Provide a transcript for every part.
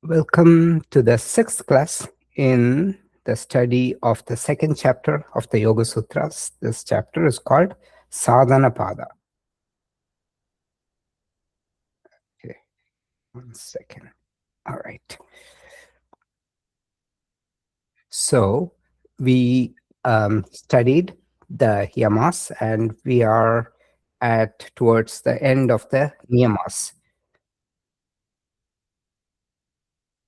Welcome to the sixth class in the study of the second chapter of the Yoga Sutras. This chapter is called Sādhana Pādaḥ. Okay, 1 second. All right. So we studied the yamas and we are towards the end of the niyamas.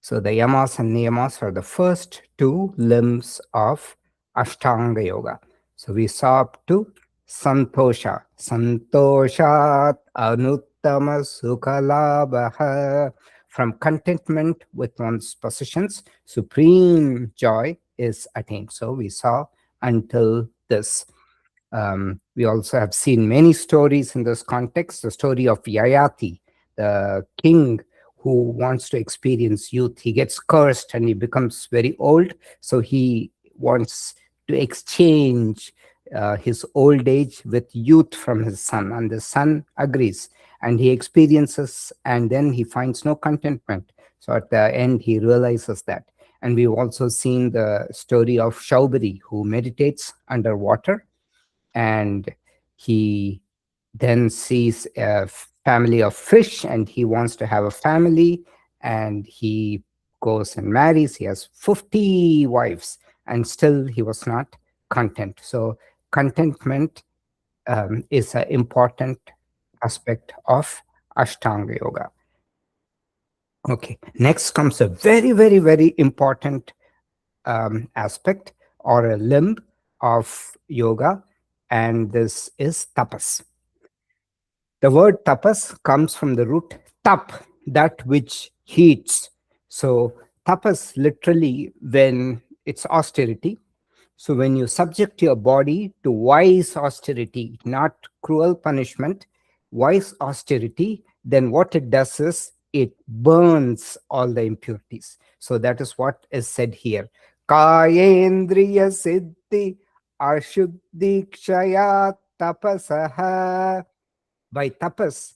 So the yamas and niyamas are the first two limbs of Ashtanga Yoga. So we saw up to Santosha. Santoshat anuttama sukhalabha. From contentment with one's possessions, supreme joy is attained. So we saw until this. We also have seen many stories in this context. The story of Yayati, the king who wants to experience youth. He gets cursed and he becomes very old. So he wants to exchange his old age with youth from his son. And the son agrees. And he experiences, and then he finds no contentment. So at the end, he realizes that. And we've also seen the story of Shaubari, who meditates underwater. And he then sees a family of fish and he wants to have a family, and he goes and marries. He has 50 wives and still he was not content. So contentment is an important aspect of Ashtanga Yoga. Okay, next comes a very, very, very important aspect or a limb of yoga, and this is tapas. The word tapas comes from the root tap, that which heats. So tapas literally, when it's austerity. So when you subject your body to wise austerity, not cruel punishment, wise austerity, then what it does is it burns all the impurities. So that is what is said here. Kayendriya siddhi ashuddhi kshaya tapasaha. By tapas,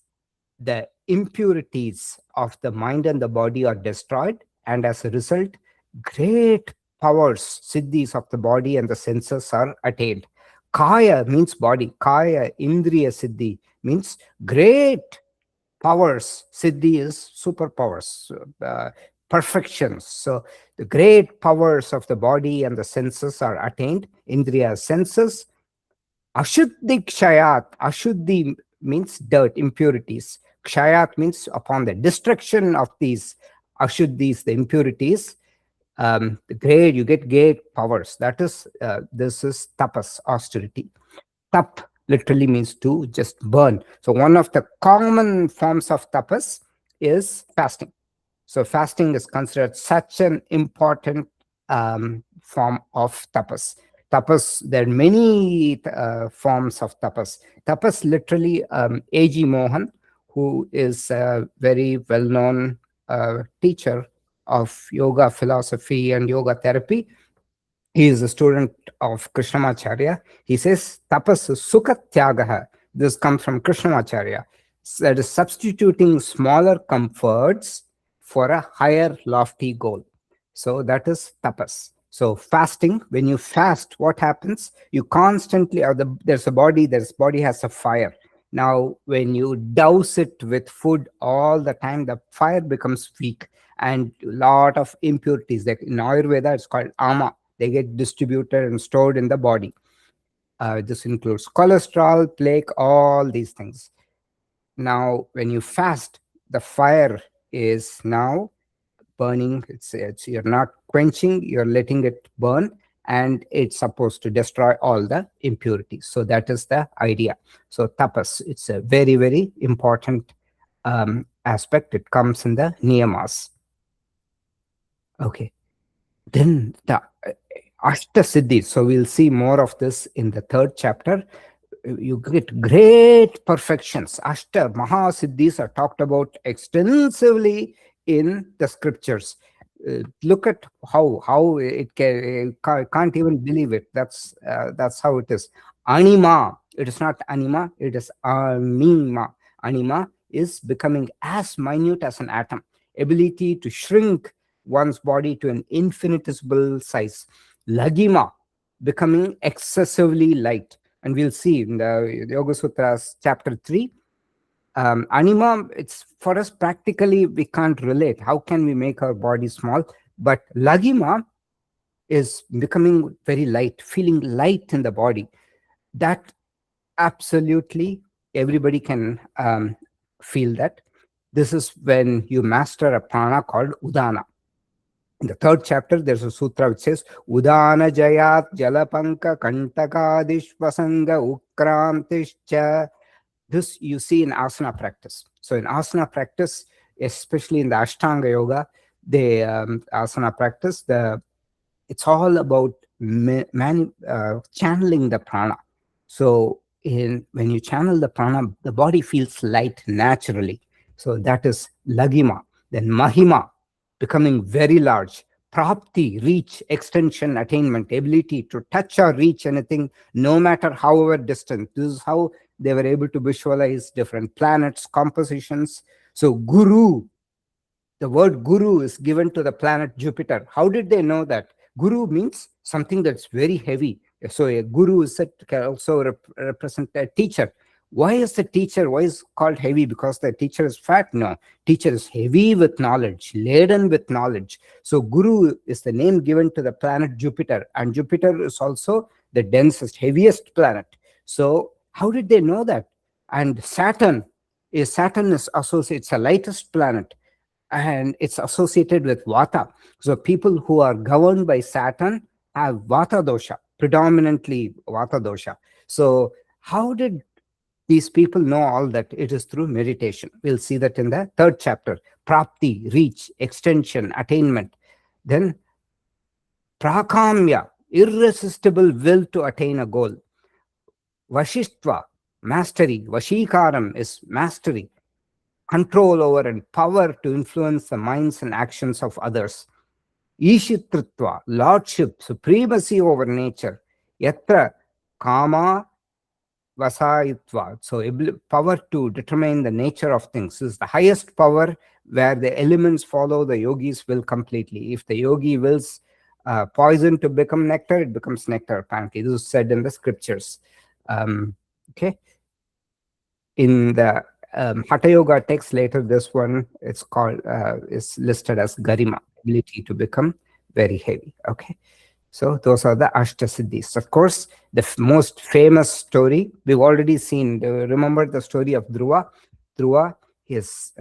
the impurities of the mind and the body are destroyed, and as a result, great powers, siddhis of the body and the senses are attained. Kaya means body. Kaya, indriya siddhi means great powers. Siddhi is superpowers, perfections. So the great powers of the body and the senses are attained. Indriya, senses. Ashuddhi kshayat. Ashuddhi means dirt, impurities. Kshayat means upon the destruction of these ashuddhis, the impurities, you get great powers. That is, this is tapas, austerity. Tap literally means to just burn. So one of the common forms of tapas is fasting. So fasting is considered such an important form of tapas. Tapas, there are many forms of tapas. Tapas literally, A.G. Mohan, who is a very well-known teacher of yoga philosophy and yoga therapy. He is a student of Krishnamacharya. He says, tapas sukha tyagaha. This comes from Krishnamacharya. So that is substituting smaller comforts for a higher lofty goal. So that is tapas. So fasting, when you fast, what happens? You constantly, there's a body, this body has a fire. Now, when you douse it with food all the time, the fire becomes weak, and a lot of impurities. Like in Ayurveda, it's called ama. They get distributed and stored in the body. This includes cholesterol, plaque, all these things. Now, when you fast, the fire is now burning. It's you're not quenching, you're letting it burn, and it's supposed to destroy all the impurities. So that is the idea. So tapas, it's a very, very important aspect. It comes in the niyamas. Okay. Then the aṣṭa-mahā-siddhis. So we'll see more of this in the third chapter. You get great perfections. Aṣṭa-mahā-siddhis are talked about extensively in the scriptures. Look at how it can't even believe it. That's how it is. Aṇimā. It is not anima. It is Aṇimā. Aṇimā is becoming as minute as an atom. ability to shrink one's body to an infinitesimal size. Laghimā, becoming excessively light. And we'll see in the Yoga Sūtras, chapter 3. Aṇimā, it's for us practically, we can't relate. How can we make our body small? But laghimā is becoming very light, feeling light in the body. That absolutely everybody can feel that. This is when you master a prana called udana. In the 3rd chapter, there's a sutra which says, Udana jayat jalapanka kantakadishvasanga ukrantischa. This you see in asana practice. So in asana practice, especially in the Ashtanga Yoga, the asana practice, it's all about channeling the prana. So when you channel the prana, the body feels light naturally. So that is laghimā. Then mahimā, becoming very large. Prāpti, reach, extension, attainment, ability to touch or reach anything, no matter however distant. This is how they were able to visualize different planets, compositions. So guru, the word guru is given to the planet Jupiter. How did they know that? Guru means something that's very heavy. So a guru is said to can also represent a teacher. Why is the teacher, why is called heavy? Because the teacher is fat? No. Teacher is heavy with knowledge, laden with knowledge. So guru is the name given to the planet Jupiter. And Jupiter is also the densest, heaviest planet. So how did they know that? And Saturn is associated, it's the lightest planet. And it's associated with Vata. So people who are governed by Saturn have Vata dosha, predominantly Vata dosha. So how did these people know all that? It is through meditation. We'll see that in the 3rd chapter. Prāpti, reach, extension, attainment. Then prākāmya, irresistible will to attain a goal. Vaśitva, mastery. Vaśīkaram is mastery, control over and power to influence the minds and actions of others. īśitṛtva, lordship, supremacy over nature. Yatra-kāmāvasāyitva, so power to determine the nature of things. This is the highest power where the elements follow the yogi's will completely. If the yogi wills poison to become nectar, it becomes nectar, apparently. This is said in the scriptures. Okay. In the Hatha Yoga text later, this one it's called is listed as garima, ability to become very heavy. Okay, so those are the aṣṭa-siddhis. Of course, the most famous story we've already seen. Remember the story of Dhruva? Dhruva, his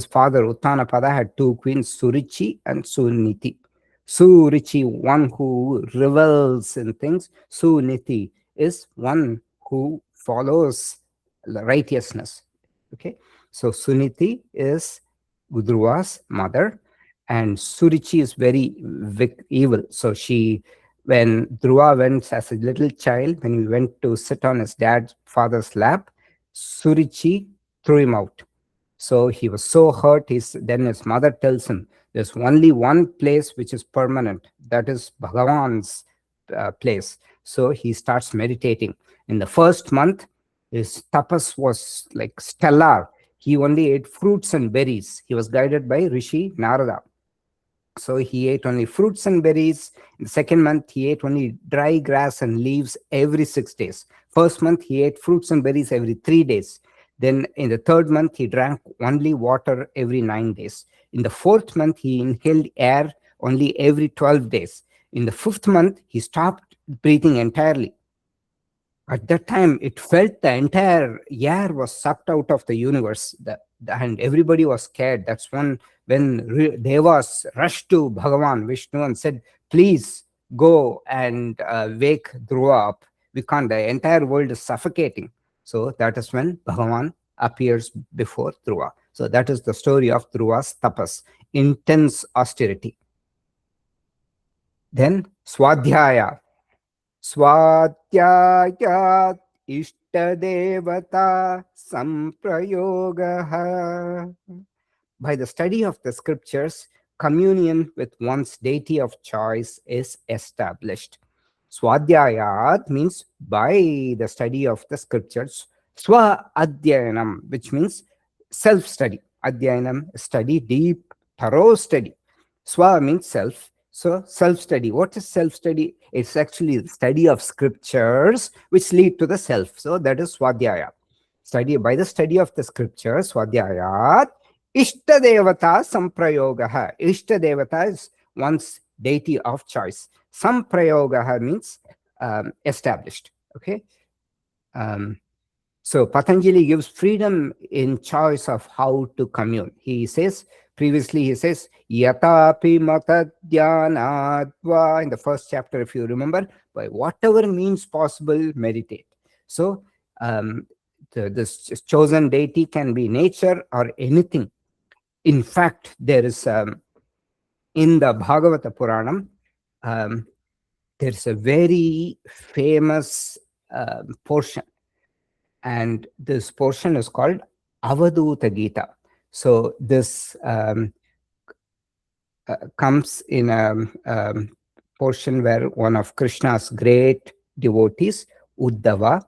father Uttanapada had 2 queens, Surichi and Suniti. Surichi, one who revels in things. Suniti is one who follows righteousness. Okay, so Suniti is Dhruva's mother, and Surichi is very evil. So when Dhruva went as a little child, when he went to sit on his father's lap, Surichi threw him out. So he was so hurt. Then his mother tells him, there's only one place which is permanent. That is Bhagavan's place. So he starts meditating. In the 1st month, his tapas was like stellar. He only ate fruits and berries. He was guided by Rishi Narada. So he ate only fruits and berries. In the 2nd month, he ate only dry grass and leaves every 6 days. 1st month, he ate fruits and berries every 3 days. Then in the 3rd month, he drank only water every 9 days. In the 4th month, he inhaled air only every 12 days. In the 5th month, he stopped breathing entirely. At that time, it felt the entire air was sucked out of the universe, and everybody was scared. That's when Devas rushed to Bhagavan Vishnu and said, please go and wake Dhruva up. We can't, the entire world is suffocating. So that is when Bhagavan appears before Dhruva. So that is the story of Dhruva's tapas, intense austerity. Then svādhyāya. Svādhyāya iṣṭa-devata samprayogaha. By the study of the scriptures, communion with one's deity of choice is established. Svādhyāyāt means by the study of the scriptures. Swa-adhyayanam, which means self-study. Adhyayanam, study, deep, thorough study. Swa means self. So self-study. What is self-study? It's actually the study of scriptures which lead to the self. So that is svādhyāya. Study by the study of the scriptures, svādhyāyāt, iṣṭa-devata samprayogaha. Iṣṭa-devata is one's deity of choice. Samprayogaha means established. Okay. So Patanjali gives freedom in choice of how to commune. He says, previously he says, yatra-kāmāvasāyitva, in the first chapter, if you remember, by whatever means possible, meditate. So this chosen deity can be nature or anything. In fact, there is, in the Bhagavata Puranam, there's a very famous portion. And this portion is called Avadhuta Gītā. So this comes in a portion where one of Krishna's great devotees, Uddhava,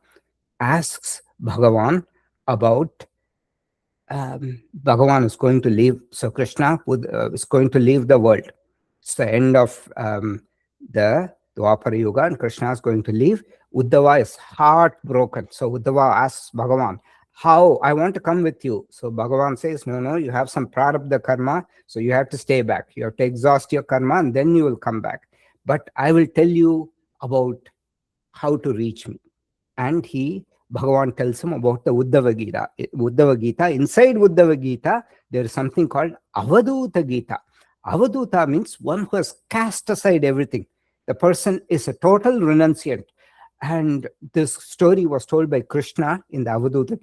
asks Bhagavan about Bhagavan is going to leave. So Krishna is going to leave the world. It's the end of the Dwapara Yuga, and Krishna is going to leave. Uddhava is heartbroken. So Uddhava asks Bhagavan, how? I want to come with you. So Bhagavan says, no, you have some prarabdha karma, so you have to stay back. You have to exhaust your karma and then you will come back. But I will tell you about how to reach me. And Bhagavan tells him about the Uddhava Gītā. Inside Uddhava Gītā, there is something called Avadhuta Gītā. Avadhuta means one who has cast aside everything. The person is a total renunciant. And this story was told by Krishna in the Avadhuta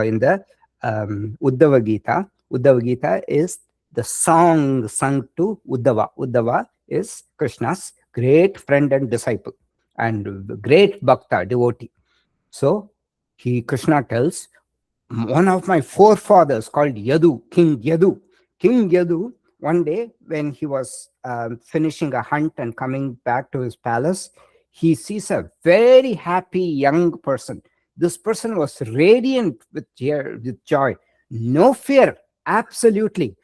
in the Uddhava Gītā. Uddhava Gītā is the song sung to Uddhava. Uddhava is Krishna's great friend and disciple and great bhakta, devotee. So Krishna tells, one of my forefathers called Yadu, King Yadu, one day when he was finishing a hunt and coming back to his palace, he sees a very happy young person. This person was radiant with joy, no fear, absolutely.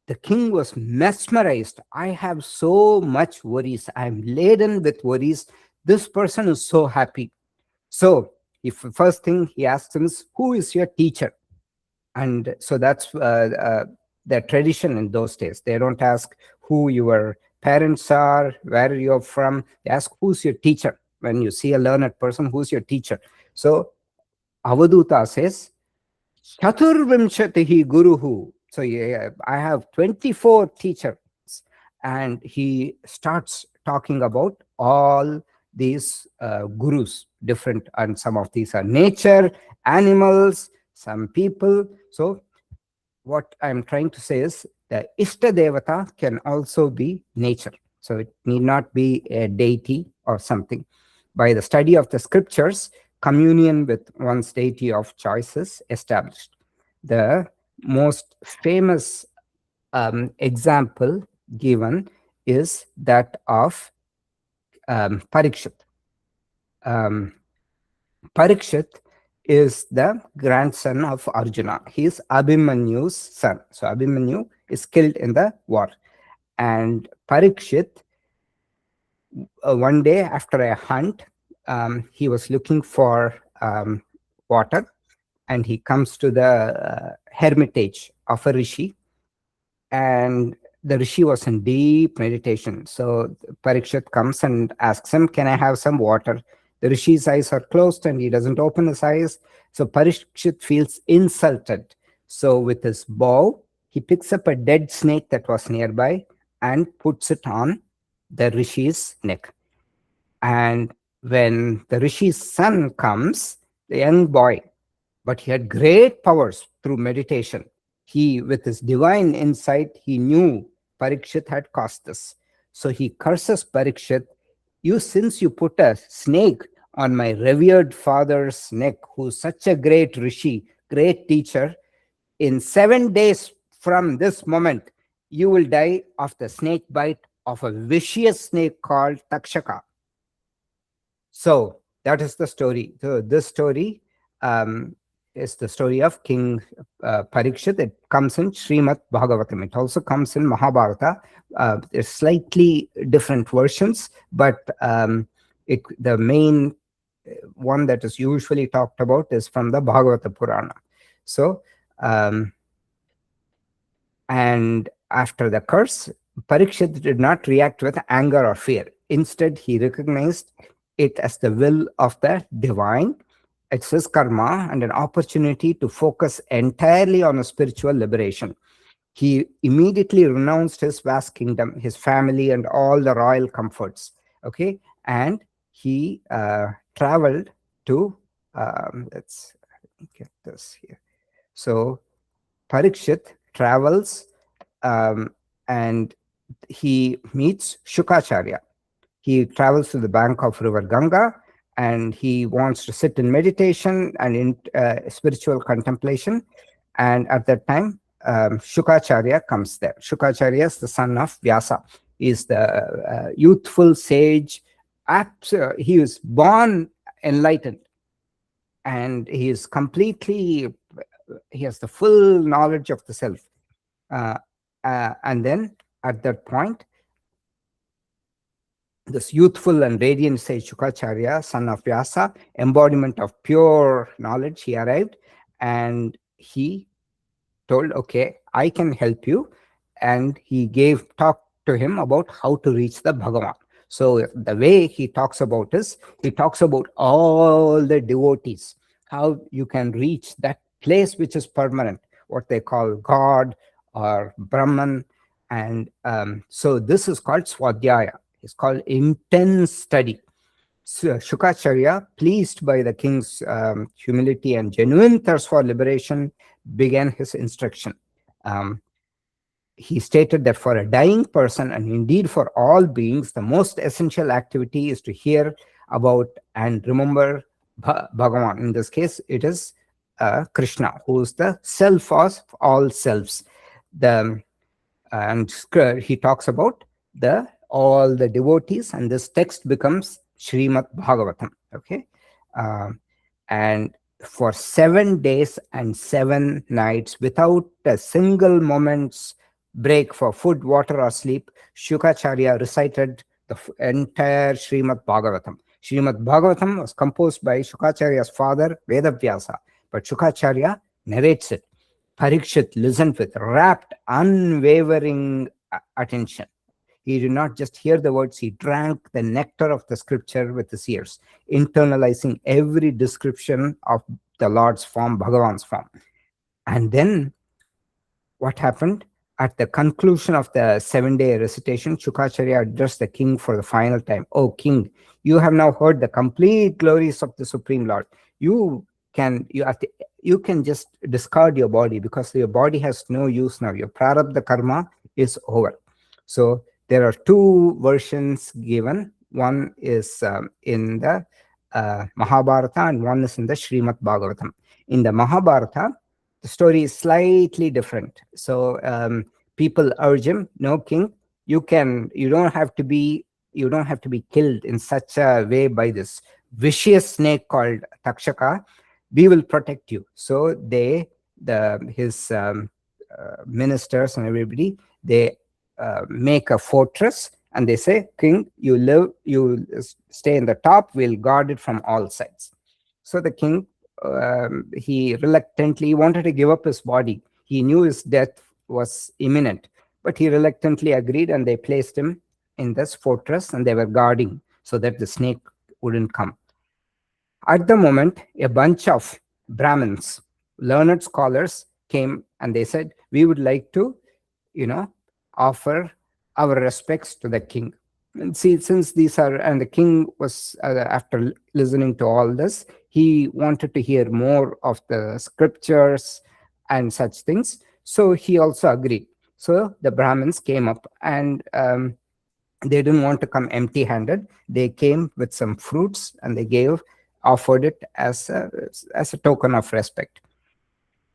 The king was mesmerized. I have so much worries. I'm laden with worries. This person is so happy. So first thing he asks him is, who is your teacher? And so that's the tradition in those days. They don't ask who your parents are, where you're from. They ask, who's your teacher? When you see a learned person, who's your teacher? So Avadhuta says, Chaturvimshatihi Guruhu. So I have 24 teachers. And he starts talking about all these gurus, different, and some of these are nature, animals, some people. So what I'm trying to say is the Ishta-devata can also be nature. So it need not be a deity or something. By the study of the scriptures, communion with one's deity of choice is established. The most famous example given is that of Parikshit. Parikshit is the grandson of Arjuna. He is Abhimanyu's son. So Abhimanyu is killed in the war. And Parikshit, one day after a hunt, he was looking for water, and he comes to the hermitage of a rishi, and the rishi was in deep meditation. So Parikshit comes and asks him, can I have some water? The rishi's eyes are closed and he doesn't open his eyes. So Parikshit feels insulted. So with his bow, he picks up a dead snake that was nearby and puts it on the rishi's neck. And when the rishi's son comes, the young boy, but he had great powers through meditation. He, with his divine insight, he knew Parikshit had caused this. So he curses Parikshit, since you put a snake on my revered father's neck, who's such a great rishi, great teacher, in 7 days from this moment, you will die of the snake bite of a vicious snake called Takshaka. So that is the story. So this story is the story of King Parikshit. It comes in Srimad Bhagavatam. It also comes in Mahabharata. There's slightly different versions, but the main one that is usually talked about is from the Bhagavata Purana. So, and after the curse, Parikshit did not react with anger or fear. Instead, he recognized it as the will of the divine. It's his karma and an opportunity to focus entirely on a spiritual liberation. He immediately renounced his vast kingdom, his family, and all the royal comforts. Okay, and he traveled to. Let's get this here. So Parikshit travels and he meets Shukacharya. He travels to the bank of river Ganga, and he wants to sit in meditation and in spiritual contemplation. And at that time, Shukacharya comes there. Shukacharya is the son of Vyasa. He is the youthful sage. He was born enlightened, and he is completely, he has the full knowledge of the self. And then at that point, this youthful and radiant sage Shukacharya, son of Vyasa, embodiment of pure knowledge, he arrived, and he told, okay, I can help you. And he talked to him about how to reach the Bhagavan. So the way he talks about is, he talks about all the devotees, how you can reach that place which is permanent, what they call God or Brahman. And so this is called svādhyāya. It's called intense study. So Shukacharya, pleased by the king's humility and genuine thirst for liberation, began his instruction. He stated that for a dying person, and indeed for all beings, the most essential activity is to hear about and remember Bhagavan. In this case, it is Krishna, who is the self of all selves. And he talks about all the devotees, and this text becomes Srimad Bhagavatam. Okay, and for 7 days and 7 nights, without a single moment's break for food, water, or sleep, Shukacharya recited the entire Srimad Bhagavatam. Srimad Bhagavatam was composed by Shukacharya's father, Vedavyasa, but Shukacharya narrates it. Parikshit listened with rapt, unwavering attention. He did not just hear the words, he drank the nectar of the scripture with his ears, internalizing every description of the Lord's form, Bhagavan's form. And then what happened? At the conclusion of the 7-day recitation, Shukacharya addressed the king for the final time. "O king, you have now heard the complete glories of the Supreme Lord. You can just discard your body, because your body has no use now. Your prarabdha karma is over." So there are 2 versions given. One is in the Mahabharata, and one is in the Srimad Bhagavatam. In the Mahabharata, the story is slightly different. So people urge him, "No, king, you don't have to be killed in such a way by this vicious snake called Takshaka. We will protect you." So his ministers and everybody, they make a fortress, and they say, "King, you stay in the top, we'll guard it from all sides." So the king, he reluctantly wanted to give up his body. He knew his death was imminent, but he reluctantly agreed, and they placed him in this fortress, and they were guarding so that the snake wouldn't come. At the moment, a bunch of Brahmins, learned scholars, came, and they said, "We would like to, offer our respects to the king." And see, since and the king was, after listening to all this, he wanted to hear more of the scriptures and such things. So he also agreed. So the Brahmins came up, and they didn't want to come empty-handed. They came with some fruits, and they offered it as a token of respect.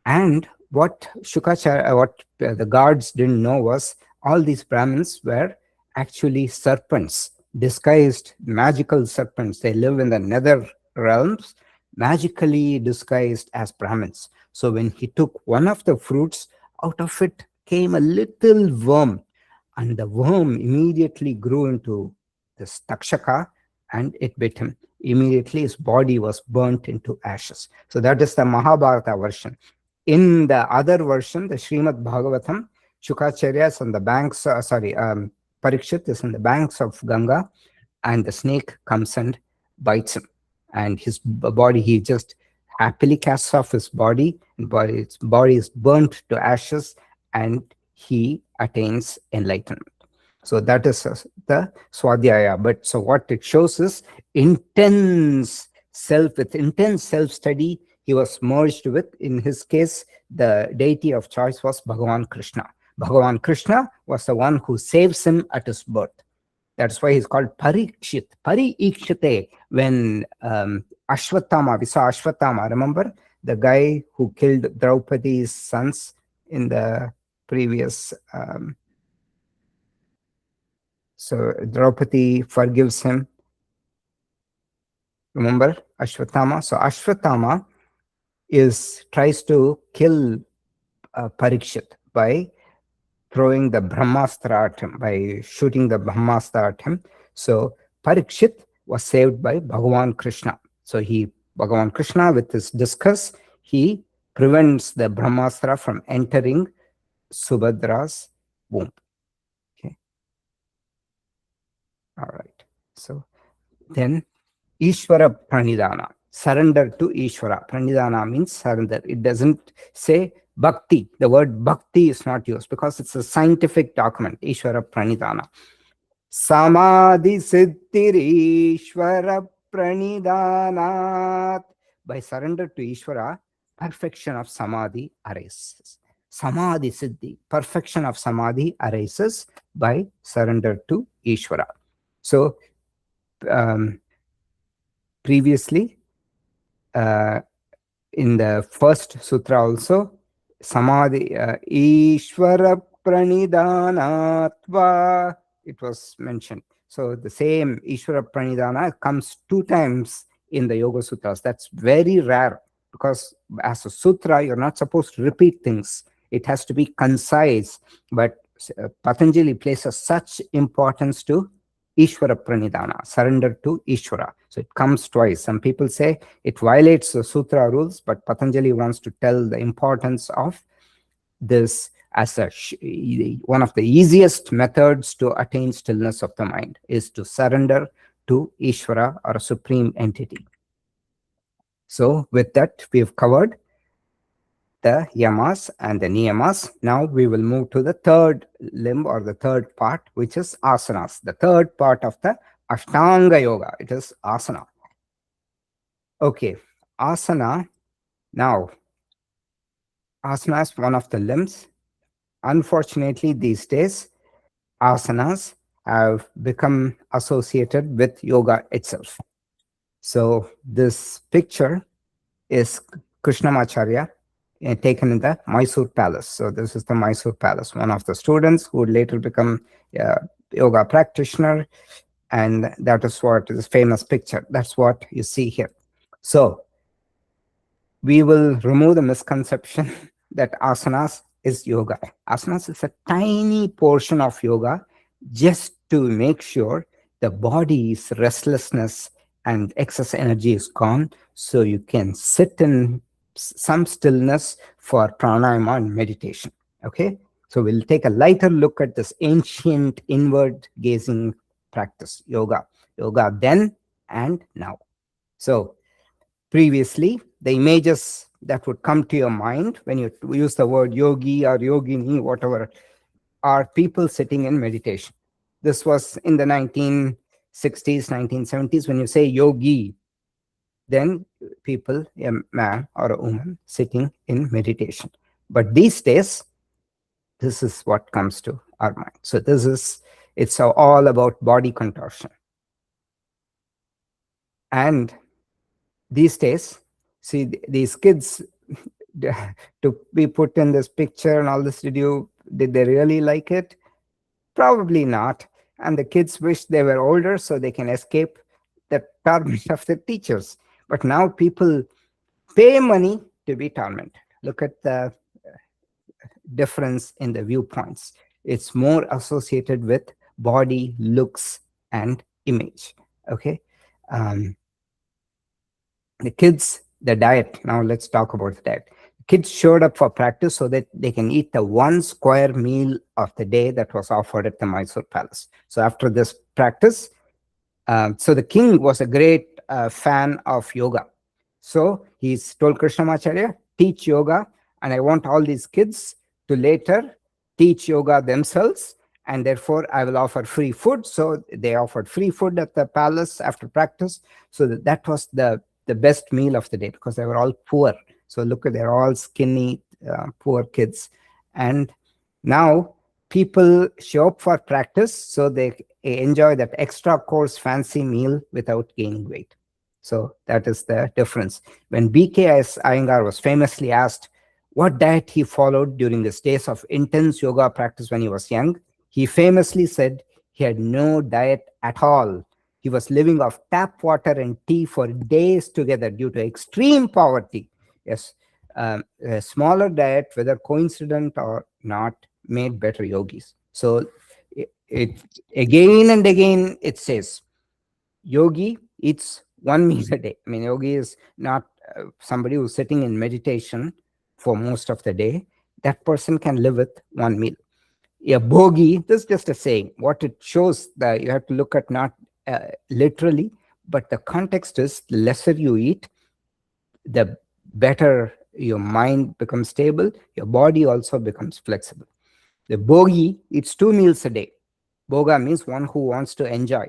And what the guards didn't know was, all these Brahmins were actually serpents, disguised magical serpents. They live in the nether realms, magically disguised as Brahmins. So when he took one of the fruits, out of it came a little worm, and the worm immediately grew into this Takshaka and it bit him. Immediately his body was burnt into ashes. So that is the Mahabharata version. In the other version, the Srimad Bhagavatam, Shukacharya is on the banks, Parikshit is on the banks of Ganga, and the snake comes and bites him. And his body, he just happily casts off his body, and his body is burnt to ashes, and he attains enlightenment. So that is the svādhyāya. But so what it shows is intense self-study. He was merged with, in his case, the deity of choice was Bhagavan Krishna. Bhagavan Krishna was the one who saves him at his birth. That's why he's called Parikshit. Parikshite. When Ashwatthama, we saw Ashwatthama, remember? The guy who killed Draupadi's sons in the previous... so Draupadi forgives him. Remember Ashwatthama? So Ashwatthama tries to kill Parikshit by throwing the Brahmastra at him, by shooting the Brahmastra at him. So Parikshit was saved by Bhagavan Krishna. So Bhagavan Krishna, with his discus, he prevents the Brahmastra from entering Subhadra's womb. Okay. All right. So then Īśvara-praṇidhāna, surrender to Īśvara. Pranidhana means surrender. It doesn't say bhakti. The word bhakti is not used because it's a scientific document. Īśvara-praṇidhāna. Samadhi-siddhir Īśvara-praṇidhānāt. By surrender to Īśvara, perfection of samadhi arises. Samadhi-siddhi, perfection of samadhi arises by surrender to Īśvara. So, previously, in the first sutra also, samadhi, Īśvara-praṇidhānātva, it was mentioned. So the same Īśvara-praṇidhāna comes 2 times in the Yoga Sutras. That's very rare, because as a sutra, you're not supposed to repeat things. It has to be concise. But Patanjali places such importance to Īśvara-praṇidhāna, surrender to Īśvara. So it comes twice. Some people say it violates the sutra rules, but Patanjali wants to tell the importance of this as one of the easiest methods to attain stillness of the mind is to surrender to Īśvara, or a supreme entity. So with that, we've covered the yamas and the niyamas. Now we will move to the third limb, or the third part, which is asanas. The third part of the Ashtanga Yoga, it is asana. Okay, asana. Now, asana is one of the limbs. Unfortunately, these days, asanas have become associated with yoga itself. So this picture is Krishnamacharya, taken in the Mysore Palace. So this is the Mysore Palace. One of the students who would later become a yoga practitioner, and that is what is famous picture. That's what you see here. So we will remove the misconception that asanas is yoga. Asanas is a tiny portion of yoga, just to make sure the body's restlessness and excess energy is gone, so you can sit in some stillness for pranayama and meditation. Okay, so we'll take a lighter look at this ancient inward gazing practice, yoga then and now. So previously, the images that would come to your mind when you use the word yogi or yogini, whatever, are people sitting in meditation. This was in the 1960s, 1970s. When you say yogi, then people, a man or a woman, sitting in meditation. But these days, this is what comes to our mind. So it's all about body contortion. And these days, see, these kids, to be put in this picture and all this, did they really like it? Probably not. And the kids wish they were older so they can escape the torment of the teachers. But now people pay money to be tormented. Look at the difference in the viewpoints. It's more associated with body, looks, and image. Okay. The kids, the diet. Now let's talk about the diet. Kids showed up for practice so that they can eat the one square meal of the day that was offered at the Mysore palace. So after this practice, so the king was a great fan of yoga. So he's told Krishnamacharya, teach yoga, and I want all these kids to later teach yoga themselves, and therefore I will offer free food. So they offered free food at the palace after practice. So that was the best meal of the day, because they were all poor. So look at, they're all skinny, poor kids. And now people show up for practice so they enjoy that extra course fancy meal without gaining weight. So that is the difference. When B.K.S. Iyengar was famously asked what diet he followed during his days of intense yoga practice when he was young, he famously said he had no diet at all. He was living off tap water and tea for days together due to extreme poverty. Yes, a smaller diet, whether coincident or not, made better yogis. So it again and again it says, yogi eats one meal a day. I mean, yogi is not somebody who's sitting in meditation for most of the day. That person can live with one meal. A bhogi, this is just a saying. What it shows, that you have to look at not literally, but the context is, the lesser you eat, the better your mind becomes stable, your body also becomes flexible. The bhogi eats 2 meals a day. Bhoga means one who wants to enjoy.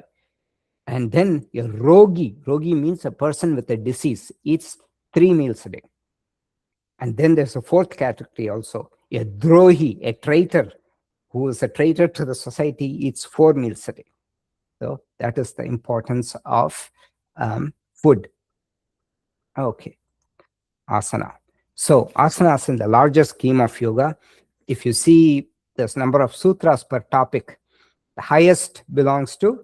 And then a rogi means a person with a disease, eats 3 meals a day. And then there's a fourth category also, a drohi, a traitor, who is a traitor to the society, eats 4 meals a day. So that is the importance of food. Okay, asana. So asanas in the larger scheme of yoga, if you see this number of sutras per topic, the highest belongs to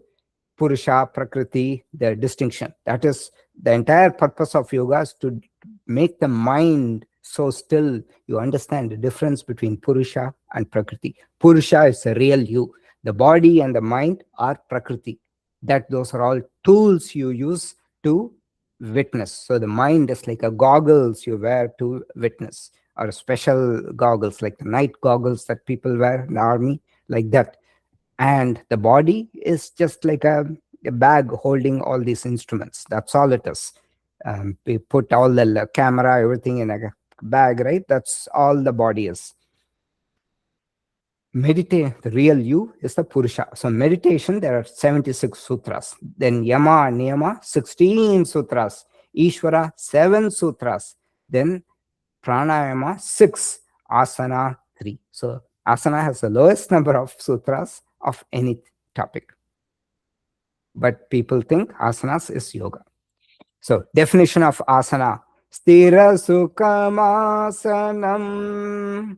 Purusha, Prakriti, the distinction. That is the entire purpose of yoga, is to make the mind so still you understand the difference between Purusha and Prakriti. Purusha is the real you. The body and the mind are Prakriti. Those are all tools you use to witness. So the mind is like a goggles you wear to witness, or special goggles like the night goggles that people wear in the army, like that. And the body is just like a bag holding all these instruments. That's all it is. We put all the camera, everything in a bag, right? That's all the body is. Meditate, the real you is the Purusha. So meditation, there are 76 sutras. Then Yama and Niyama, 16 sutras. Īśvara, 7 sutras. Then Pranayama, 6. Asana, 3. So asana has the lowest number of sutras of any topic. But people think asanas is yoga. So definition of asana: sthira sukham asanam.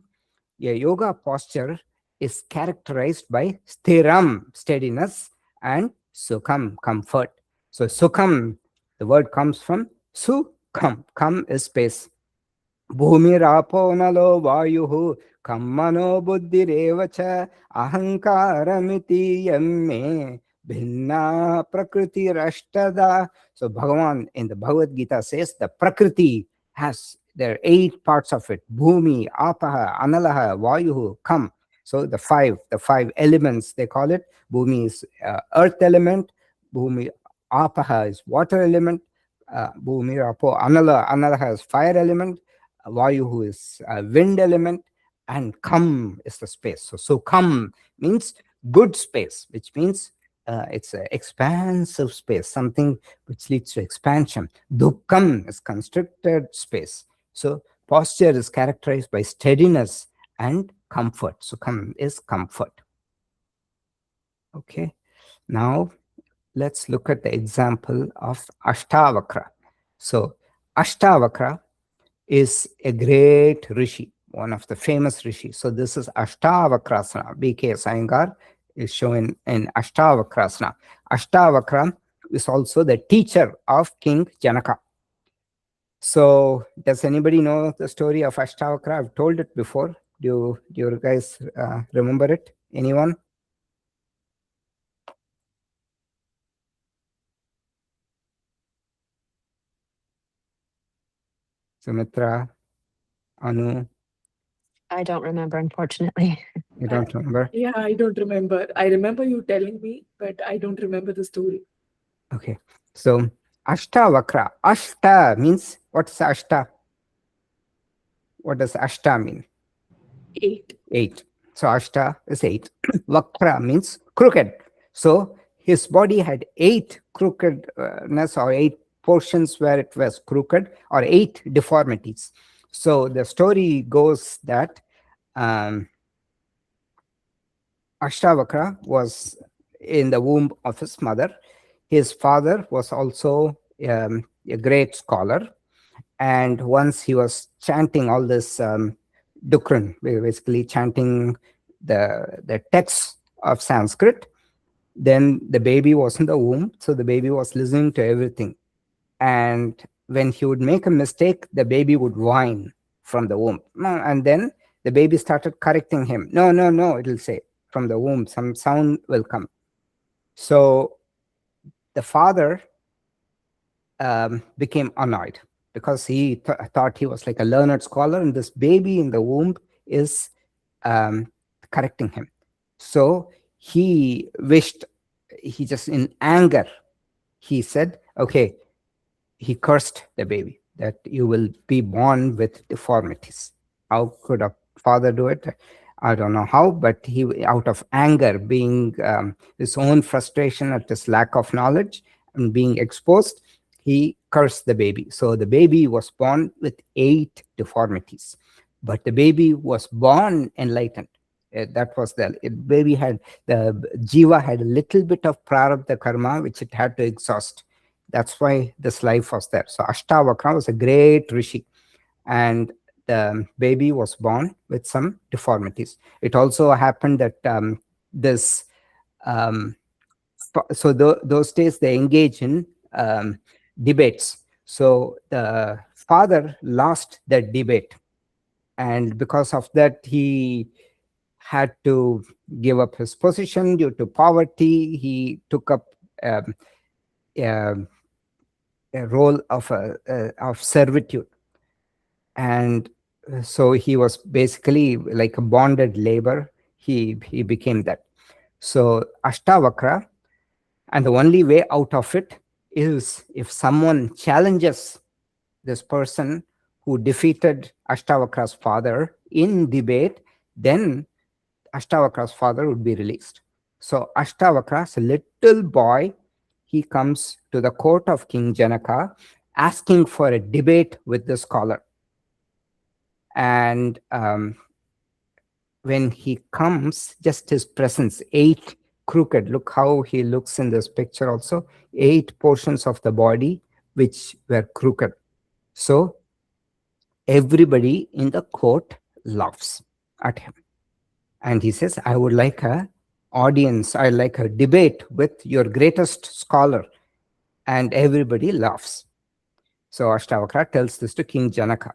A yoga posture is characterized by sthiram, steadiness, and sukham, comfort. So sukham, the word comes from sukham. Kam is space. Bhumirapo nalo vayuhu kammano buddhirevacha ahankaramiti yamme bhinna prakriti rashtada. So Bhagavan in the Bhagavad Gītā says the Prakriti has, there are 8 parts of it. Bhumi, apaha, analaha, vayuhu, kam. So the five elements, they call it. Bhumi is earth element. Bhumi, apaha is water element. Bhumi, apo, analaha is fire element. Vayuhu is wind element, and kam is the space. So kam means good space, which means it's an expansive space, something which leads to expansion. Dukkam is constricted space. So posture is characterized by steadiness and comfort. So kam is comfort. Okay, now let's look at the example of Ashtavakra. So Ashtavakra is a great rishi, one of the famous rishis. So this is Ashtavakrasana. B.K.S. Iyengar is shown in Ashtavakrasana. Ashtavakra is also the teacher of King Janaka. So does anybody know the story of Ashtavakra? I've told it before. Do you guys remember it? Anyone? Sumitra, Anu? I don't remember, unfortunately. You don't remember? Yeah, I don't remember. I remember you telling me, but I don't remember the story. Okay. So Ashtavakra. Ashta means, what's Ashta? What does Ashta mean? 8. 8. So Ashta is 8. Vakra means crooked. So his body had 8 crookedness, or 8 portions where it was crooked, or 8 deformities. So the story goes that Ashtavakra was in the womb of his mother. His father was also a great scholar. And once he was chanting all this Dukran, basically chanting the texts of Sanskrit, then the baby was in the womb. So the baby was listening to everything. And when he would make a mistake, the baby would whine from the womb. And then the baby started correcting him. No, it'll say from the womb, some sound will come. So the father became annoyed, because he thought he was like a learned scholar, and this baby in the womb is correcting him. So he just in anger, he said, okay, he cursed the baby, that you will be born with deformities. How could a father do it? I don't know how, but he, out of anger, being his own frustration at this lack of knowledge and being exposed, he cursed the baby. So the baby was born with 8 deformities, but the baby was born enlightened. That was the baby had, the jiva had a little bit of prarabdha karma which it had to exhaust. That's why this life was there. So Ashtavakra was a great rishi, and the baby was born with some deformities. It also happened that those days they engage in debates. So the father lost that debate, and because of that he had to give up his position due to poverty. He took up a role of servitude, and so he was basically like a bonded labor. He became that. So Ashtavakra, and the only way out of it is if someone challenges this person who defeated Ashtavakra's father in debate, then Ashtavakra's father would be released. So Ashtavakra, as a little boy, he comes to the court of King Janaka asking for a debate with the scholar. And when he comes, just his presence, 8 crooked, look how he looks in this picture also, 8 portions of the body which were crooked. So everybody in the court laughs at him. And he says, I would like a audience, I like a debate with your greatest scholar. And everybody laughs. So Ashtavakra tells this to King Janaka.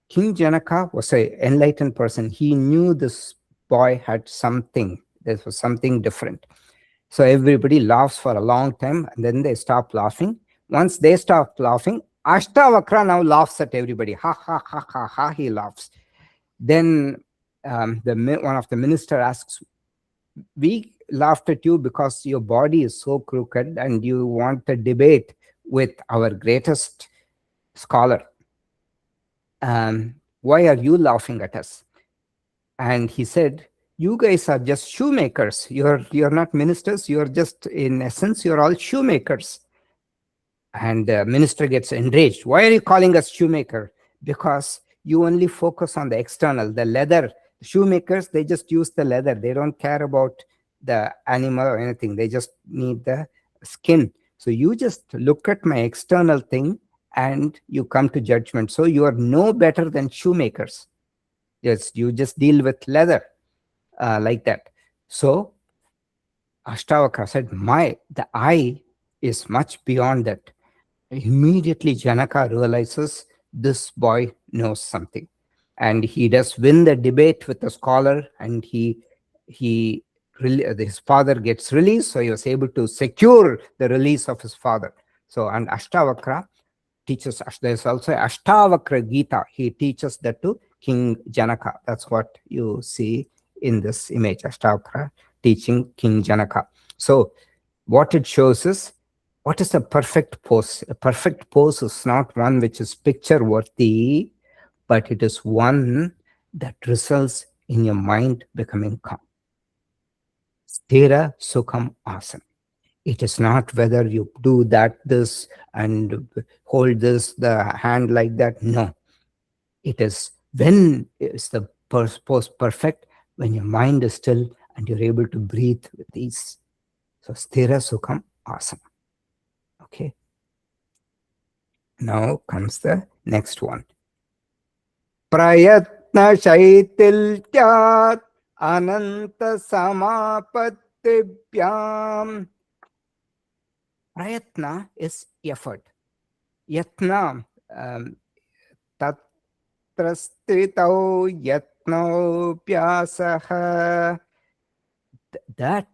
King Janaka was an enlightened person. He knew this boy had something. There was something different. So everybody laughs for a long time, and then they stop laughing. Once they stop laughing, Ashtavakra now laughs at everybody. Ha, ha, ha, ha, ha, he laughs. Then one of the minister asks, we laughed at you because your body is so crooked and you want a debate with our greatest scholar. Why are you laughing at us? And he said, you guys are just shoemakers. You're not ministers. You're just, in essence, you're all shoemakers. And the minister gets enraged. Why are you calling us shoemaker? Because you only focus on the external, the leather. Shoemakers, they just use the leather. They don't care about the animal or anything. They just need the skin. So you just look at my external thing and you come to judgment. So you are no better than shoemakers. Yes, you just deal with leather like that. So Ashtavakra said, the I is much beyond that. Immediately Janaka realizes this boy knows something, and he does win the debate with the scholar, and his father gets released, so he was able to secure the release of his father. So, and Ashtavakra teaches us. There's also Ashtavakra Gītā. He teaches that to King Janaka. That's what you see in this image, Ashtavakra teaching King Janaka. So what it shows is, what is a perfect pose? A perfect pose is not one which is picture worthy, but it is one that results in your mind becoming calm. Sthira Sukham Asana. It is not whether you do that, this, and hold this, the hand like that. No. It is when is the pose perfect, when your mind is still and you're able to breathe with ease. So Sthira Sukham Asana. Okay. Now comes the next one. Prayatna Shaitiltyat Ananta Samapatibhyam. Prayatna is effort. Yatna tatrastritau yatno pyasaha. That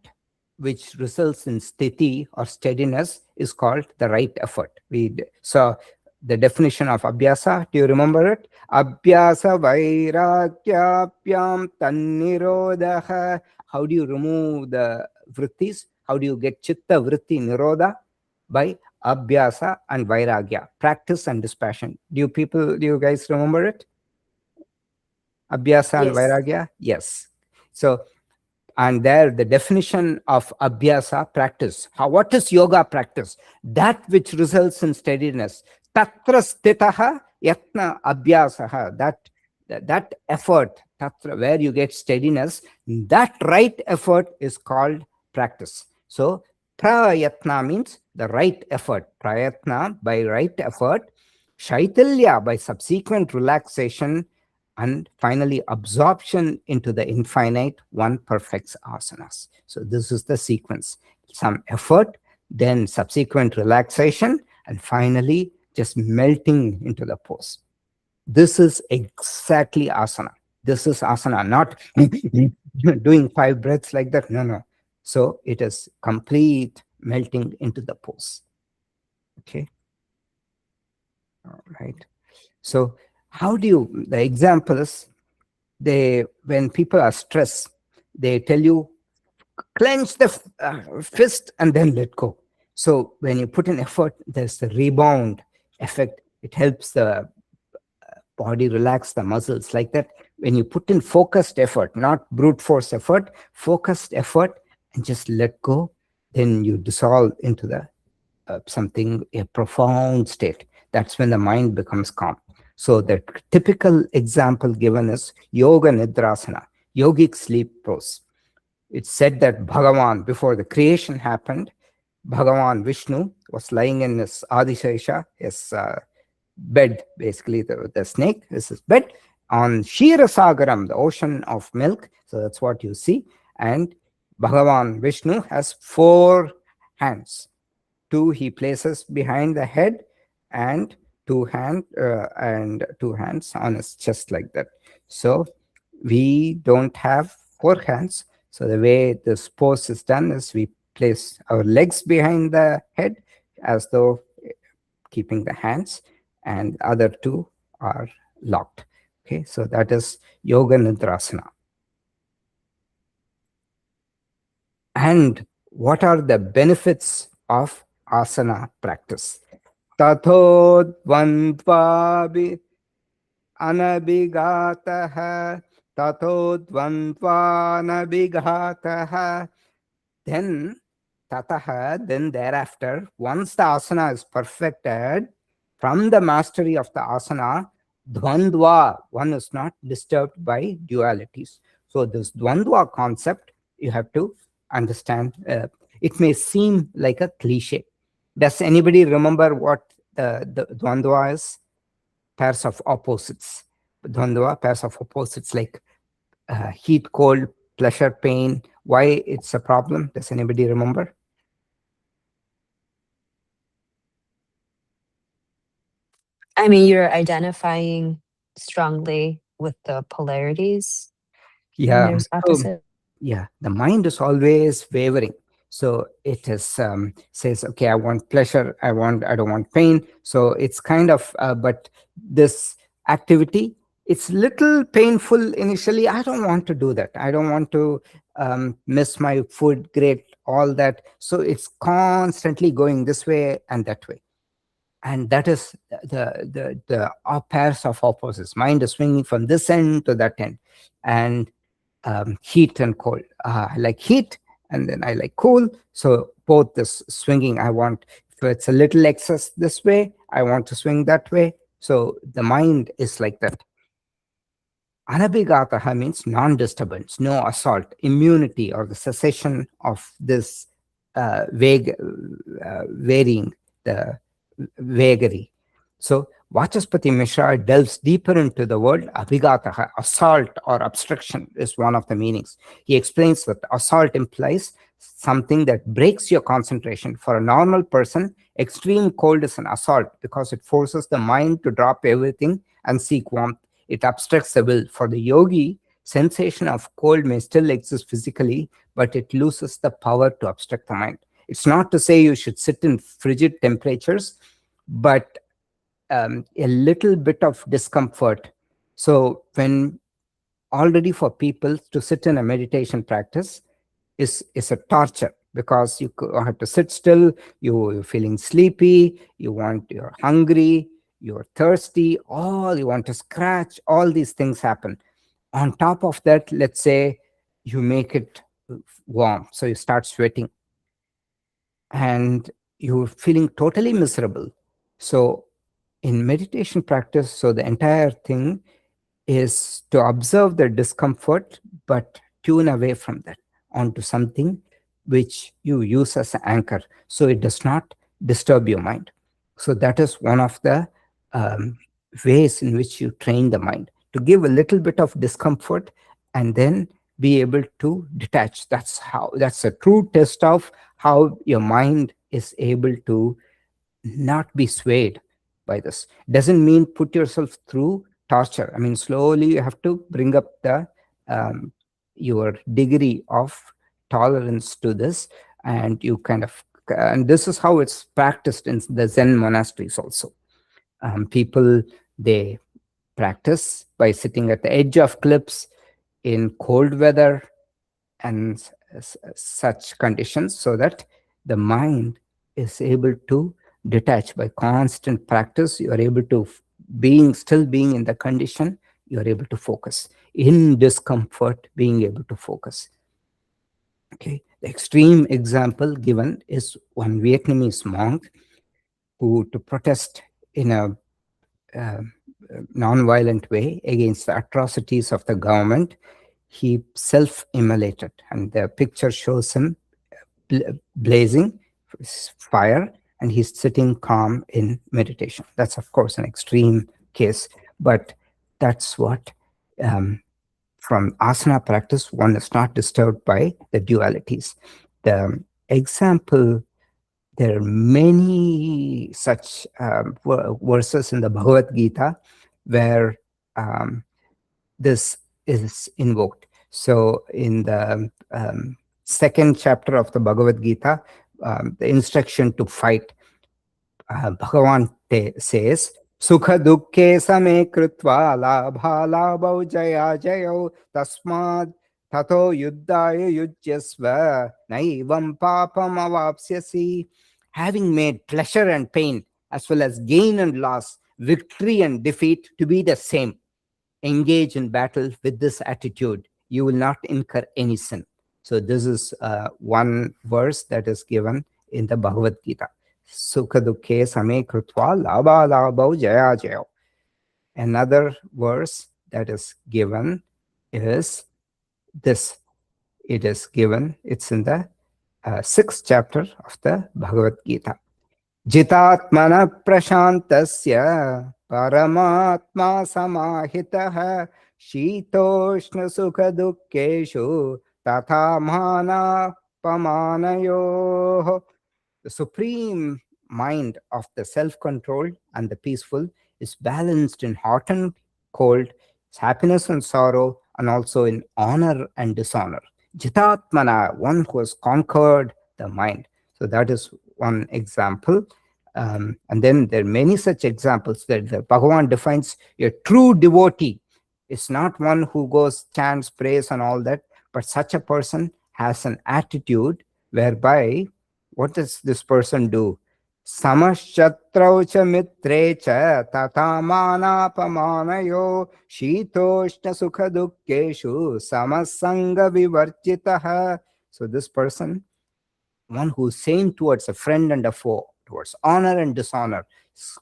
which results in sthiti or steadiness is called the right effort. We saw the definition of abhyasa. Do you remember it? Abhyasa vairakyapyam tannirodha. How do you remove the vrittis? How do you get chitta vritti nirodha? By abhyasa and vairagya, practice and dispassion. Do you guys remember it? Abhyasa and Yes. vairagya? Yes. So, and there the definition of abhyasa, practice. What is yoga practice? That which results in steadiness. Tatra stitaha yatna abhyasaha. That effort, tatra, where you get steadiness, that right effort is called practice. So prayatna means the right effort. Prayatna by right effort. Shaitilya by subsequent relaxation. And finally, absorption into the infinite, one perfects asanas. So this is the sequence. Some effort, then subsequent relaxation, and finally just melting into the pose. This is exactly asana. This is asana, not doing 5 breaths like that. No. So it is complete melting into the pose. Okay. All right. So how do you, the example is, when people are stressed, they tell you, clench the fist and then let go. So when you put in effort, there's the rebound effect. It helps the body relax the muscles like that. When you put in focused effort, not brute force effort, focused effort, and just let go, then you dissolve into the a profound state. That's when the mind becomes calm. So the typical example given is yoga nidrasana, yogic sleep pose. It's said that Bhagavan, before the creation happened, Bhagavan Vishnu was lying in his Adishesha, his bed, basically the snake is his bed, on Ksheerasagaram, the ocean of milk. So that's what you see. And Bhagavan Vishnu has 4 hands. 2 he places behind the head, and 2 hands on his chest like that. So we don't have 4 hands. So the way this pose is done is we place our legs behind the head as though keeping the hands, and the other 2 are locked. Okay, so that is yoga nidrasana. And what are the benefits of asana practice? Tathodvandvabi anabhigataha, tathodvandvanabhigataha. Then tataha, then thereafter, once the asana is perfected, from the mastery of the asana, dvandva, one is not disturbed by dualities. So this dvandva concept, you have to understand. It may seem like a cliche. Does anybody remember what the dvandva is? Pairs of opposites. Dvandva, pairs of opposites, like heat, cold, pleasure, pain. Why it's a problem? Does anybody remember? I mean, you're identifying strongly with the polarities, and Yeah. there's So, opposite. yeah, the mind is always wavering. So it is says, okay, I want pleasure, I don't want pain. So it's kind of, but this activity, it's little painful initially. I don't want to do that. I don't want to miss my food, great, all that. So it's constantly going this way and that way. And that is the pairs of opposites. Mind is swinging from this end to that end. And heat and cold. I like heat, and then I like cool. So both this swinging, I want, if it's a little excess this way, I want to swing that way. So the mind is like that. Anabhigataha means non-disturbance, no assault, immunity, or the cessation of this varying, the vagary. So Vachaspati Mishra delves deeper into the word abhigataha, assault or obstruction is one of the meanings. He explains that assault implies something that breaks your concentration. For a normal person, extreme cold is an assault because it forces the mind to drop everything and seek warmth. It obstructs the will. For the yogi, sensation of cold may still exist physically, but it loses the power to obstruct the mind. It's not to say you should sit in frigid temperatures, but a little bit of discomfort. So when already for people to sit in a meditation practice is a torture, because you have to sit still, you're feeling sleepy, you're hungry, you're thirsty, all you want to scratch, all these things happen. On top of that, let's say you make it warm, so you start sweating and you're feeling totally miserable. So in meditation practice, so the entire thing is to observe the discomfort, but tune away from that onto something which you use as an anchor, so it does not disturb your mind. So that is one of the ways in which you train the mind, to give a little bit of discomfort and then be able to detach. That's a true test of how your mind is able to not be swayed by this. Doesn't mean put yourself through torture. I mean, slowly you have to bring up the your degree of tolerance to this, and you kind of, and this is how it's practiced in the Zen monasteries also. People, they practice by sitting at the edge of cliffs in cold weather and such conditions, so that the mind is able to detach. By constant practice, you are able to, being in the condition, you are able to focus. In discomfort, being able to focus. Okay, the extreme example given is one Vietnamese monk who, to protest in a non-violent way against the atrocities of the government, he self-immolated, and the picture shows him blazing fire, and he's sitting calm in meditation. That's of course an extreme case, but that's what from asana practice, one is not disturbed by the dualities. The example, there are many such verses in the Bhagavad Gītā where this is invoked. So in the second chapter of the Bhagavad Gītā, the instruction to fight, Bhagavan says, Sukha dukkhe same krutva labha labhau jaya jayau tasmad tato yuddhaya yujyasva naivam papam avapsyasi. Having made pleasure and pain, as well as gain and loss, victory and defeat to be the same, engage in battle with this attitude, you will not incur any sin. So this is one verse that is given in the Bhagavad Gītā. Sukha dukkhe same krutva labha labhau jaya jaya. Another verse that is given is this. It is given, it's in the 6th chapter of the Bhagavad Gītā. Jitātmana prashantasya paramatma samahitaha shītoshna sukha dukkeshu tatha mana pamanayoh. The supreme mind of the self-controlled and the peaceful is balanced in hot and cold, happiness and sorrow, and also in honor and dishonor. Jitatmana, one who has conquered the mind. So that is one example. And then there are many such examples that the Bhagavan defines a true devotee is not one who goes, chants, prays, and all that, but such a person has an attitude whereby, what does this person do? Samaschatraucha mitrecha tatamānāpamānayo shītoshna sukha dukkeshu samasanga vivarjitaha. So this person, one who is sane towards a friend and a foe, towards honor and dishonor,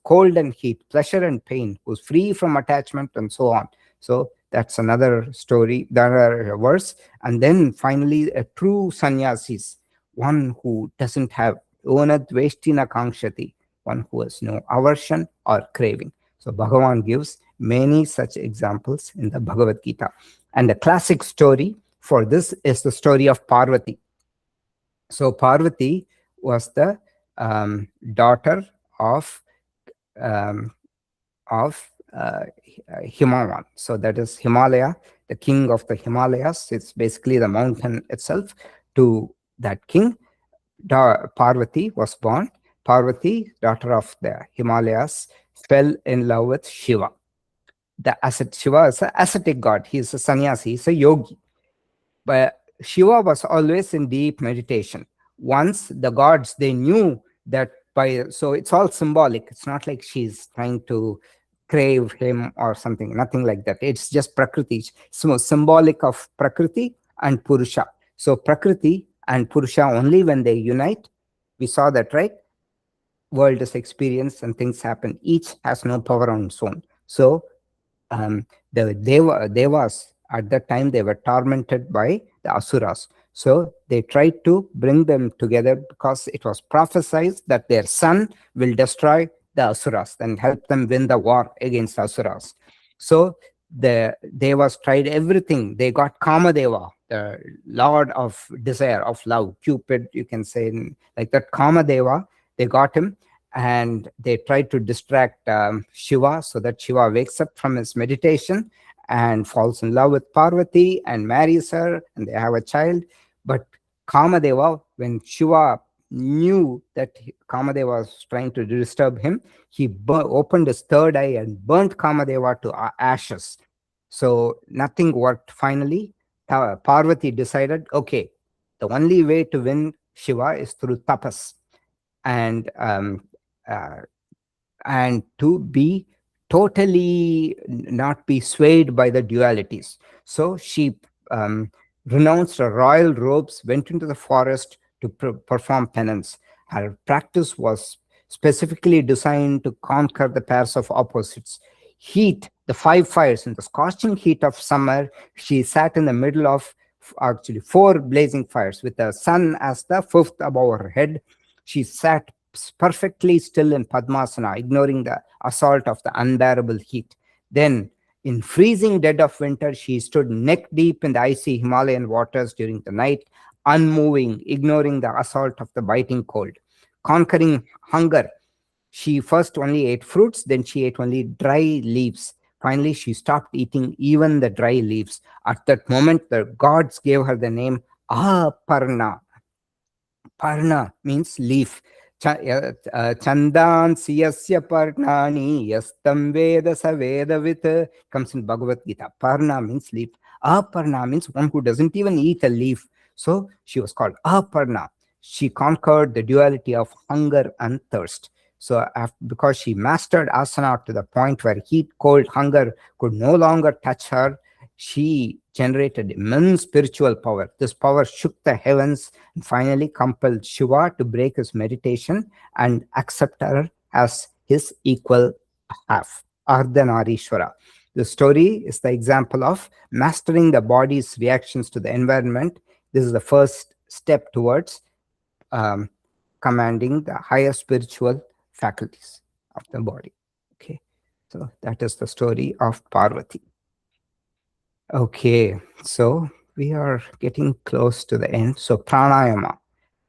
cold and heat, pleasure and pain, who's free from attachment, and so on. So that's another story, another verse. And then finally, a true sannyasis, one who doesn't have onadveshtina kankshati, one who has no aversion or craving. So Bhagavan gives many such examples in the Bhagavad Gītā. And the classic story for this is the story of Parvati. So Parvati was the daughter of Himavan. So that is Himalaya, the king of the Himalayas. It's basically the mountain itself. To that king, Parvati was born. Parvati, daughter of the Himalayas, fell in love with Shiva. Shiva is an ascetic god. He is a sannyasi, he is a yogi. But Shiva was always in deep meditation. Once the gods, they knew that so it's all symbolic. It's not like she's trying to crave him or something, nothing like that. It's just Prakriti. So symbolic of Prakriti and Purusha. So Prakriti and Purusha, only when they unite, we saw that, right? World is experienced and things happen. Each has no power on its own. So the Devas, at that time, they were tormented by the Asuras. So they tried to bring them together because it was prophesied that their son will destroy the Asuras and help them win the war against Asuras. So the Devas tried everything. They got Kamadeva, the lord of desire, of love, Cupid, you can say, like that. Kamadeva, they got him, and they tried to distract Shiva, so that Shiva wakes up from his meditation and falls in love with Parvati and marries her, and they have a child. But Kamadeva, when Shiva knew that Kamadeva was trying to disturb him, he opened his third eye and burnt Kamadeva to ashes. So nothing worked. Finally, Parvati decided, okay, the only way to win Shiva is through tapas, and to be totally not be swayed by the dualities. So she renounced her royal robes, went into the forest to perform penance. Her practice was specifically designed to conquer the pairs of opposites. Heat, the 5 fires, in the scorching heat of summer, she sat in the middle of actually 4 blazing fires with the sun as the 5th above her head. She sat perfectly still in Padmasana, ignoring the assault of the unbearable heat. Then, in freezing dead of winter, she stood neck deep in the icy Himalayan waters during the night, unmoving, ignoring the assault of the biting cold. Conquering hunger, she first only ate fruits, then she ate only dry leaves. Finally, she stopped eating even the dry leaves. At that moment, the gods gave her the name Aparna. Parna means leaf. Chandan siyasya parnani yastam veda sa vedavit comes in Bhagavad Gītā. Parna means leaf. Aparna means one who doesn't even eat a leaf. So she was called Aparna. She conquered the duality of hunger and thirst. So because she mastered asana to the point where heat, cold, hunger could no longer touch her, she generated immense spiritual power. This power shook the heavens and finally compelled Shiva to break his meditation and accept her as his equal half, Ardhanarishwara. The story is the example of mastering the body's reactions to the environment. This is the first step towards commanding the higher spiritual faculties of the body. Okay, so that is the story of Parvati. Okay, so we are getting close to the end. So pranayama.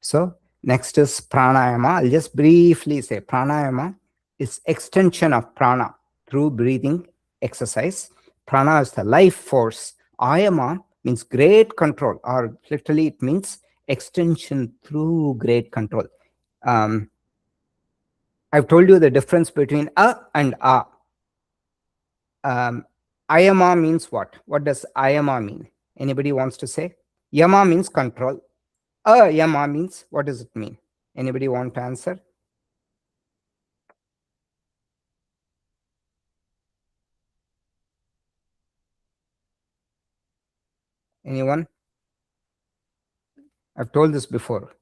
So next is pranayama. I'll just briefly say pranayama is extension of prana. through breathing exercise. Prana is the life force. Ayama means great control, or literally it means extension through great control. I've told you the difference between a and a. Ayama means what? What does ayama mean? Anybody wants to say? Yama means control. Yama means, what does it mean? Anybody want to answer? Anyone? I've told this before.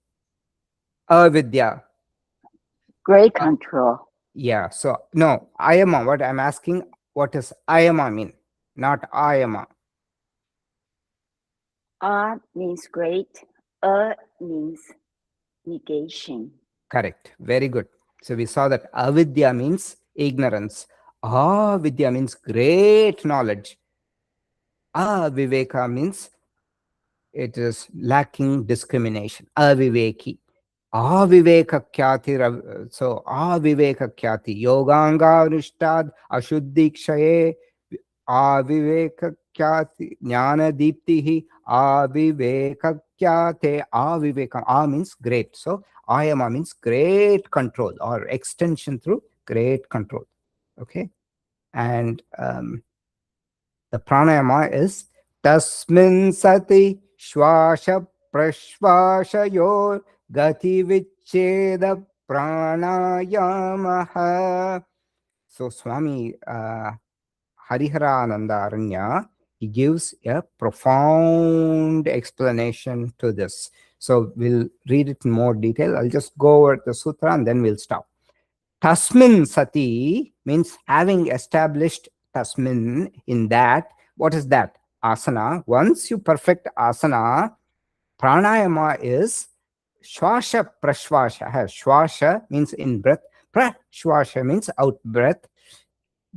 Avidya. Great control. Yeah, so no, ayama, what I'm asking, what does ayama mean? Not ayama. A means great. Means negation. Correct. Very good. So we saw that avidya means ignorance. Avidya means great knowledge. Aviveka means it is lacking discrimination. Aviveki. Aviveka kyati. So aviveka kyati. Yoganga anishtad ashuddhikshaye. Aviveka kyati. Jnana diptihi. Aviveka kyate. Aviveka. A means great. So ayama means great control or extension through great control. Okay. And the pranayama is tasmin sati shvasha prashvashayor gati vicheda pranayamaha. So Swami Hariharananda Aranya, he gives a profound explanation to this. So we'll read it in more detail. I'll just go over the sutra and then we'll stop. Tasmin sati means having established tasmin in that. What is that? Asana. Once you perfect asana, pranayama is shwasha prashvasha. Shwasha means in breath. Prashvasha means out breath.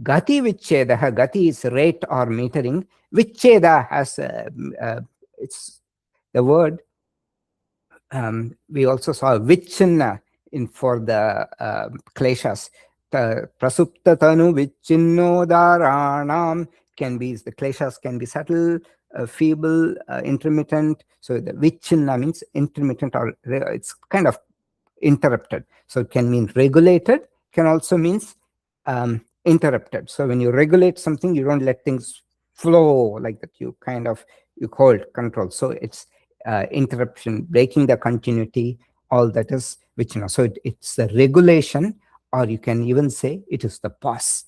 Gati vicheda. Gati is rate or metering. Vicheda has it's the word. We also saw vichinna in for the kleshas. Prasupta tanu vichinno dharanam can be, the kleshas can be subtle, feeble, intermittent. So the vichinna means intermittent, or it's kind of interrupted. So it can mean regulated, can also means interrupted. So when you regulate something, you don't let things flow like that. You kind of, you hold control. So it's interruption, breaking the continuity, all that is vichinna. So it's the regulation, or you can even say it is the pause.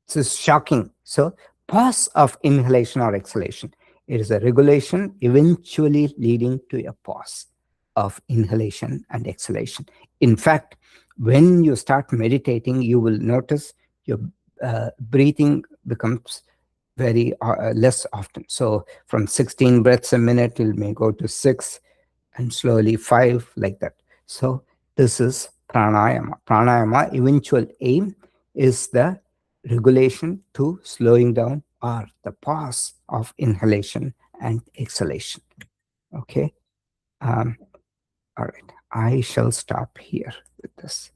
This is shocking. So pause of inhalation or exhalation. It is a regulation eventually leading to a pause of inhalation and exhalation. In fact, when you start meditating, you will notice your breathing becomes very less often. So from 16 breaths a minute, it may go to 6 and slowly 5, like that. So this is pranayama. Pranayama, eventual aim is the regulation to slowing down or the pause of inhalation and exhalation. Okay. All right. I shall stop here with this.